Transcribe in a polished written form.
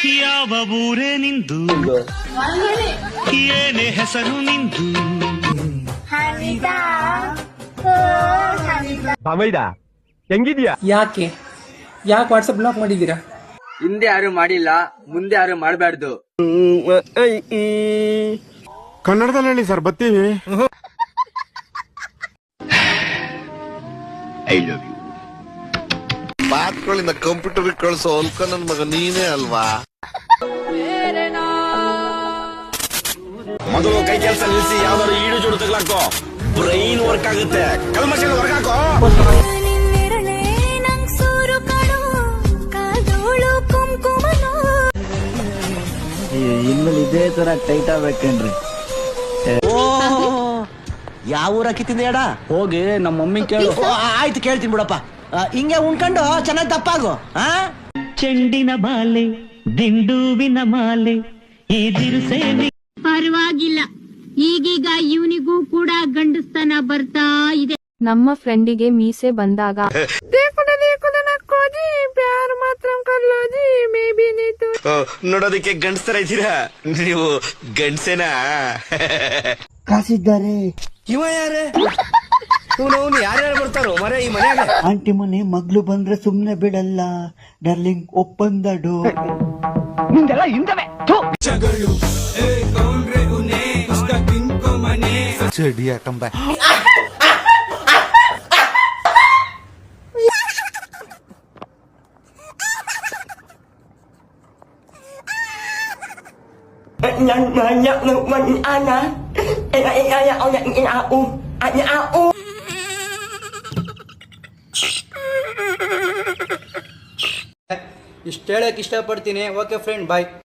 ಯಾವ ಊರೇ ನಿಂದು, ಏನೇ ಹೆಸರು ನಿಂದು? ಹೆಂಗಿದ್ಯಾ? ಯಾಕೆ ವಾಟ್ಸ್ಆಪ್ ಬ್ಲಾಕ್ ಮಾಡಿದೀರಾ? ಹಿಂದೆ ಯಾರು ಮಾಡಿಲ್ಲ, ಮುಂದೆ ಯಾರು ಮಾಡಬಾರ್ದು. ಕನ್ನಡದಲ್ಲಿ ಹೇಳಿ ಸರ್, ಬರ್ತೀವಿ. I love you. ಮಾತುಗಳಿಂದ ಕಂಪ್ಯೂಟರ್ ಕಳಿಸೋ ಅಲ್ಕ ನನ್ ಮಗ ನೀನೇ ಅಲ್ವಾ? ಮೊದಲು ಕೈ ಕೆಲಸ ನಿಲ್ಲಿಸಿ ಯಾವ್ದಾದ್ರು ಈಡು ಜೋಡು ತಗ್ಲಾಕೋ, ಬ್ರೈನ್ ವರ್ಕ್ ಆಗುತ್ತೆ. ಕಲ್ಮಶ ವರ್ಕ್ ಹಾಕೋ. ಇನ್ಮೇಲೆ ಇದೇ ತರ ಟೈಟ್ ಆಗ್ಬೇಕೇನ್ರಿ? ಯಾವ ಊರ ಕಿತ್ತಿಂದ ಎಡ ಹೋಗಿ ನಮ್ಮ ಮಮ್ಮಿ ಕೇಳು. ಆಯ್ತು ಕೇಳ್ತೀನಿ ಬಿಡಪ್ಪ. ಹಿಂಗೆ ಉಣ್ಕೊಂಡು ಚೆನ್ನಾಗಿ ದಪ್ಪಾಗು. ಚೆಂಡಿನ ಬಾಲೆ, ದಿಂಡುವಿನ ಮಾಲೆ, ಈ ದಿರುಸೆ ಪರವಾಗಿಲ್ಲ, ಈಗೀಗ ಇವನಿಗೂ ಕೂಡ ಗಂಡಸ್ತನ ಬರ್ತಾ ಇದೆ. ನಮ್ಮ ಫ್ರೆಂಡಿಗೆ ಮೀಸೆ ಬಂದಾಗ ನೋಡೋದಕ್ಕೆ ಗಂಡಸ್ತರ ಇದ್ದೀರಾ ನೀವು? ಗಂಡಸೇನಾ? ಕಾಸಿದ್ದಾರೆ. ಇವ ಯಾರೇ? ಅವನು ಯಾರ್ಯಾರು ಬರ್ತಾರೋ ಮರೆ ಈ ಮನೆಯಾಗ? ಆಂಟಿ ಮನೆ ಮಗ್ಳು ಬಂದ್ರೆ ಸುಮ್ನೆ ಬಿಡಲ್ಲ ಡಾರ್ಲಿಂಗ್, ಒಪ್ಪಂದಡು. ಚಡಿಯ ಕಂಬ. ಇಷ್ಟ ಹೇಳಕ್ ಇಷ್ಟಪಡ್ತೀನಿ. ಓಕೆ ಫ್ರೆಂಡ್, ಬಾಯ್.